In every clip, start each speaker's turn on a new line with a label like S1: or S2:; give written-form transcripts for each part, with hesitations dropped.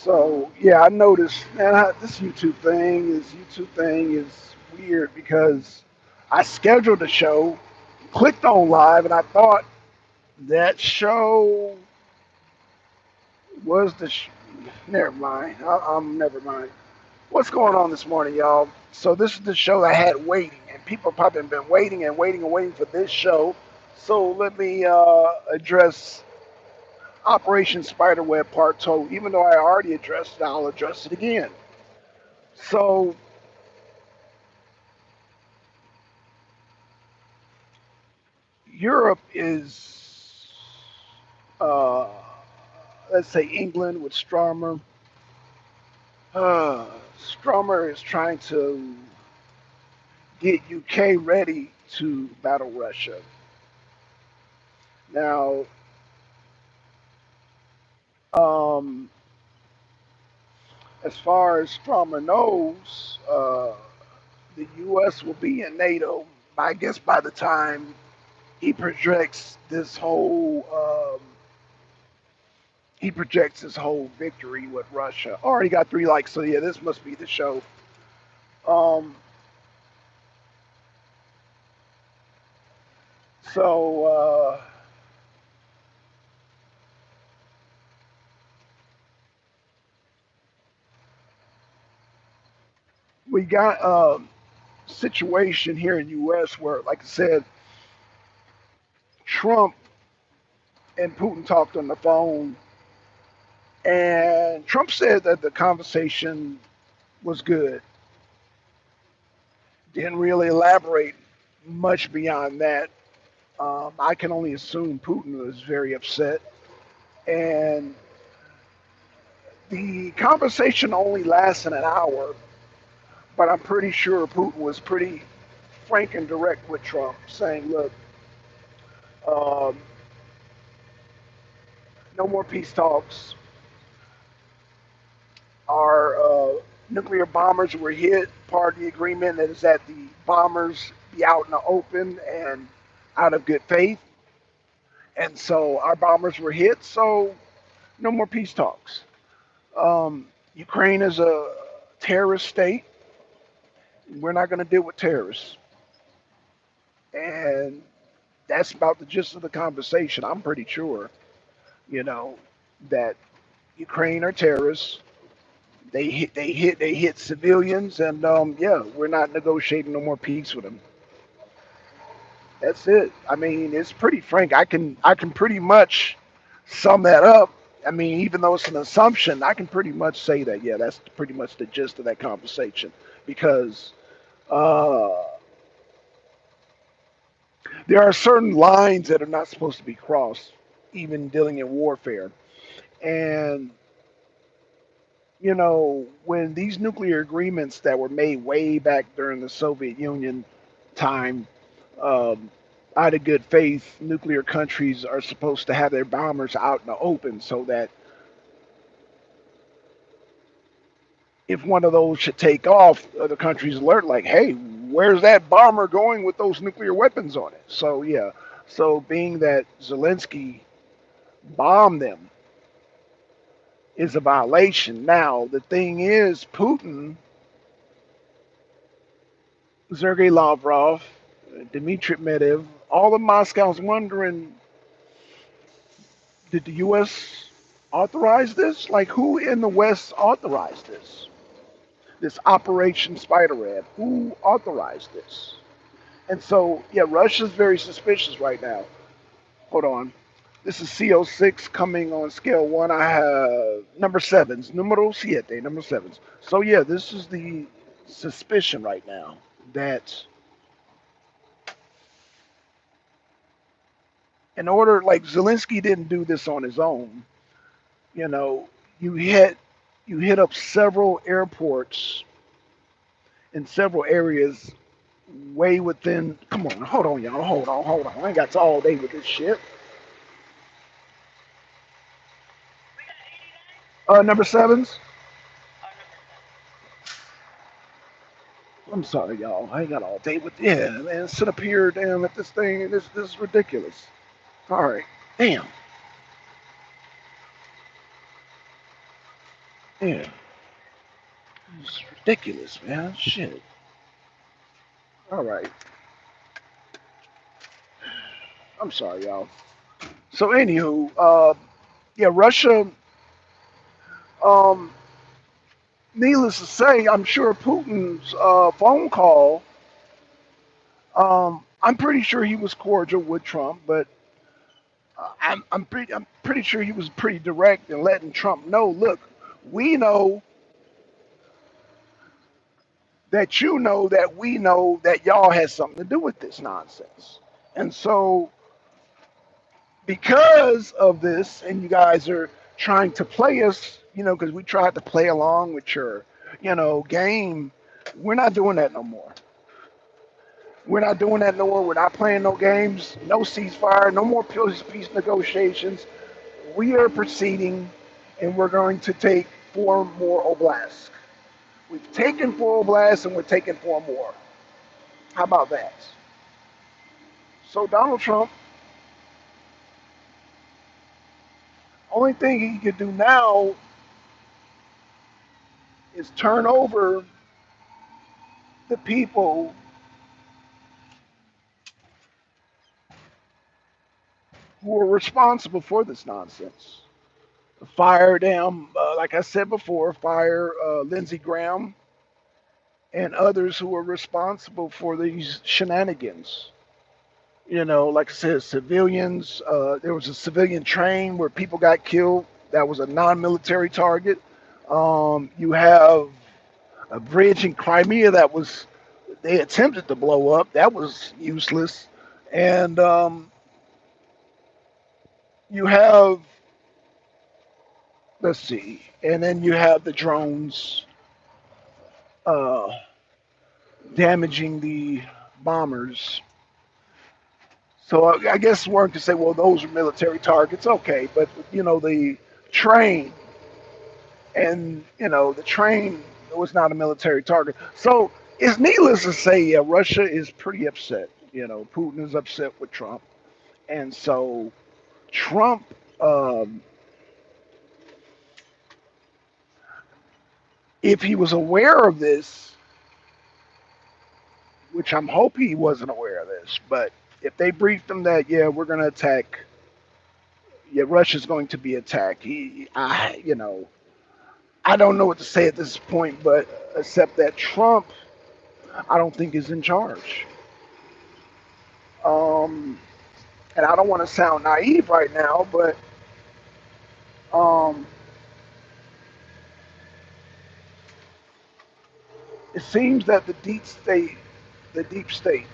S1: So yeah, I noticed, man, this YouTube thing is weird because I scheduled a show, clicked on live, and I thought that show was never mind. Never mind. What's going on this morning, y'all? So this is the show I had waiting, and people probably have been waiting and waiting and waiting for this show. So let me address Operation Spiderweb Part 2. Even though I already addressed it, I'll address it again. So Europe is, uh, let's say England with Stromer. Stromer is trying to get UK ready to battle Russia. Now, um, as far as Stromer knows, the U.S. will be in NATO. I guess by the time he projects his whole victory with Russia. Already got 3 likes, so yeah, this must be the show. Um, so we got a situation here in U.S. where, like I said, Trump and Putin talked on the phone, and Trump said that the conversation was good. Didn't really elaborate much beyond that. I can only assume Putin was very upset, and the conversation only lasted an hour, but I'm pretty sure Putin was pretty frank and direct with Trump, saying, "Look, um, no more peace talks. Our nuclear bombers were hit. Part of the agreement is that the bombers be out in the open and out of good faith. And so our bombers were hit. So no more peace talks. Ukraine is a terrorist state. We're not going to deal with terrorists." And that's about the gist of the conversation. I'm pretty sure, you know, that Ukraine are terrorists. They hit civilians, and yeah, we're not negotiating no more peace with them. That's it. I mean, it's pretty frank. I can pretty much sum that up. I mean, even though it's an assumption, I can pretty much say that yeah, that's pretty much the gist of that conversation because uh, there are certain lines that are not supposed to be crossed, even dealing in warfare. And when these nuclear agreements that were made way back during the Soviet Union time, um, out of good faith, nuclear countries are supposed to have their bombers out in the open so that if one of those should take off, other countries alert, like, hey, where's that bomber going with those nuclear weapons on it? So, yeah. So, being that Zelensky bombed them is a violation. Now, the thing is, Putin, Sergei Lavrov, Dmitry Medvedev, all of Moscow's wondering, did the U.S. authorize this? Like, who in the West authorized this? This Operation Spiderweb. Who authorized this? And so, yeah, Russia's very suspicious right now. Hold on. This is CO6 coming on scale 1. I have number 7s, numero siete, number 7s. So, yeah, this is the suspicion right now that in order, like, Zelensky didn't do this on his own. You know, you hit you hit up several airports in several areas way within. Come on, hold on, y'all, hold on. I ain't got all day with this shit. Number 7s. I'm sorry, y'all. I ain't got all day with. Yeah, man, sit up here, damn, at this thing. This is ridiculous. All right, damn. Yeah, it's ridiculous, man. Shit. All right. I'm sorry, y'all. So, anywho, yeah, Russia. Um, needless to say, I'm sure Putin's phone call. I'm pretty sure he was cordial with Trump, but I'm pretty sure he was pretty direct in letting Trump know. Look, we know that you know that we know that y'all has something to do with this nonsense, and so because of this, and you guys are trying to play us, because we tried to play along with your, game. We're not doing that no more. We're not doing that no more. We're not playing no games, no ceasefire, no more peace negotiations. We are proceeding, and we're going to take 4 more oblasts. We've taken 4 oblasts, and we're taking 4 more. How about that? So Donald Trump, only thing he could do now is turn over the people who are responsible for this nonsense. Fire them, like I said before, fire Lindsey Graham and others who are responsible for these shenanigans. Like I said, civilians. There was a civilian train where people got killed. That was a non-military target. You have a bridge in Crimea that was they attempted to blow up. That was useless. And you have let's see, and then you have the drones uh, damaging the bombers. So I guess one could say, well, those are military targets. Okay, but the train the train was not a military target. So it's needless to say, yeah, Russia is pretty upset. Putin is upset with Trump, and so Trump, um, if he was aware of this, which I'm hope he wasn't aware of this, but if they briefed him that yeah, we're going to attack, yeah, Russia's going to be attacked. I don't know what to say at this point, but except that Trump, I don't think is in charge. Um, and I don't want to sound naive right now, but um, it seems that the deep states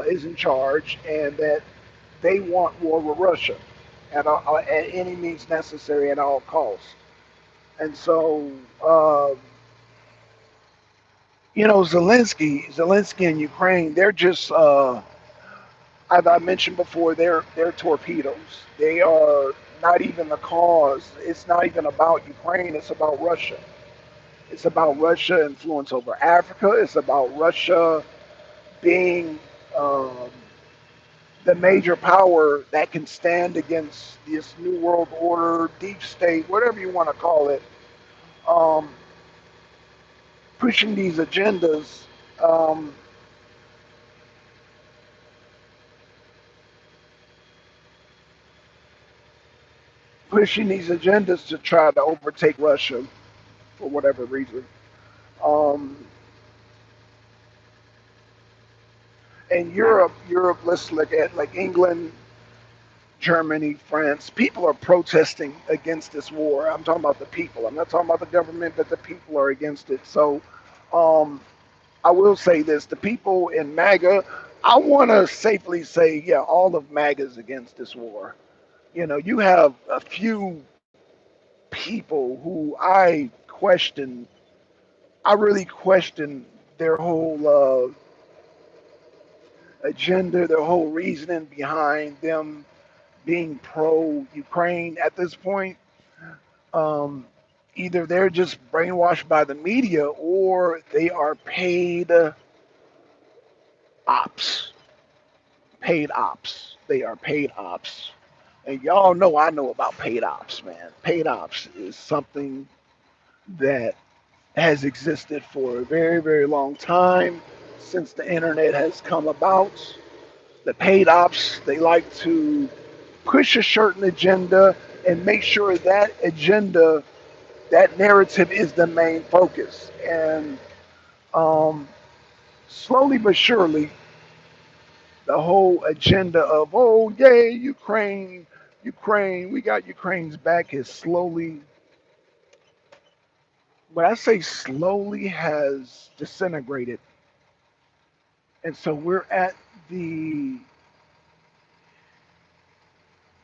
S1: is in charge, and that they want war with Russia at any means necessary at all costs. And so, Zelensky in Ukraine, they're just, as I mentioned before, they're torpedoes. They are not even the cause. It's not even about Ukraine. It's about Russia. It's about Russia influence over Africa. It's about Russia being um, the major power that can stand against this new world order, deep state, whatever you want to call it, um, pushing these agendas. Um, Pushing these agendas to try to overtake Russia for whatever reason. Um, and Europe, let's look at like England, Germany, France. People are protesting against this war. I'm talking about the people. I'm not talking about the government, but the people are against it. So, um, I will say this: the people in MAGA, I want to safely say, yeah, all of MAGA is against this war. You have a few people who I really question their whole agenda, their whole reasoning behind them being pro-Ukraine at this point. Um, Either they're just brainwashed by the media or they are ops. Paid ops. They are paid ops. And y'all know I know about paid ops, man. Paid ops is something that has existed for a very, very long time since the internet has come about. The paid ops, they like to push a certain agenda and make sure that agenda, that narrative is the main focus. And um, slowly but surely, the whole agenda of, oh, yay, Ukraine, Ukraine, we got Ukraine's back is slowly, when I say slowly, has disintegrated. And so we're at the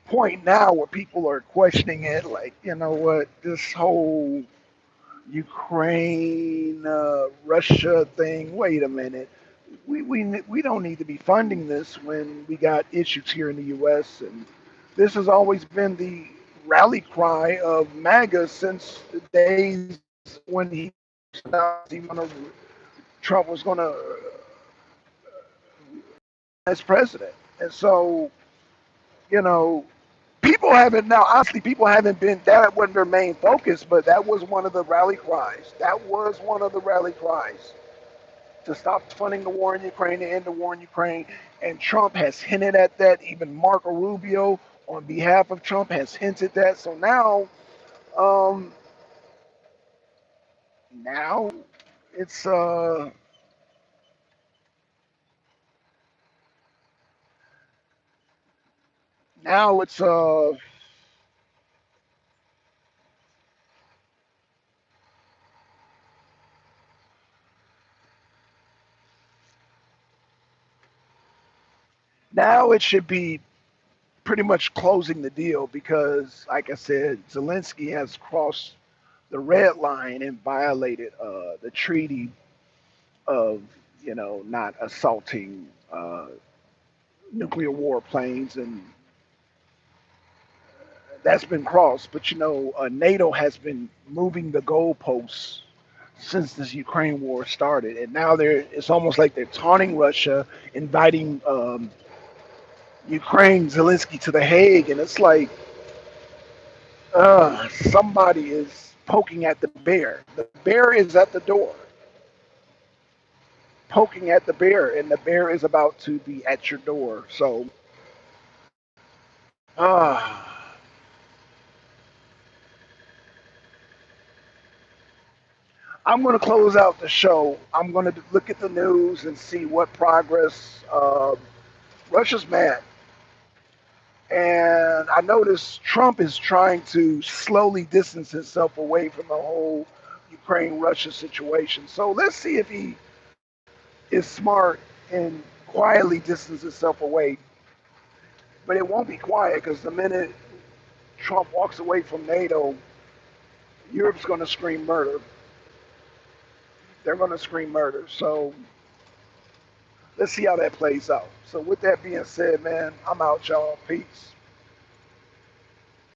S1: point now where people are questioning it, like, you know what, this whole Ukraine, Russia thing. Wait a minute, we don't need to be funding this when we got issues here in the U.S. And this has always been the rally cry of MAGA since the days when Trump was going to as president. And so, you know, people haven't now. Honestly, people haven't been. That wasn't their main focus, but that was one of the rally cries. That was one of the rally cries to stop funding the war in Ukraine, to end the war in Ukraine. And Trump has hinted at that. Even Marco Rubio, on behalf of Trump, has hinted that. So um, now it's now it's now it should be pretty much closing the deal because, like I said, Zelensky has crossed the red line and violated the treaty of, not assaulting nuclear warplanes, and that's been crossed. But NATO has been moving the goalposts since this Ukraine war started, and now it's almost like they're taunting Russia, inviting Ukraine, Zelensky to the Hague, and it's like somebody is poking at the bear. The bear is at the door, poking at the bear, and the bear is about to be at your door. So, uh, I'm going to close out the show. I'm going to look at the news and see what progress. Russia's mad. And I noticed Trump is trying to slowly distance himself away from the whole Ukraine Russia situation. So let's see if he is smart and quietly distance himself away. But it won't be quiet because the minute Trump walks away from NATO, Europe's going to scream murder. They're going to scream murder. So let's see how that plays out. So with that being said, man, I'm out, y'all. Peace.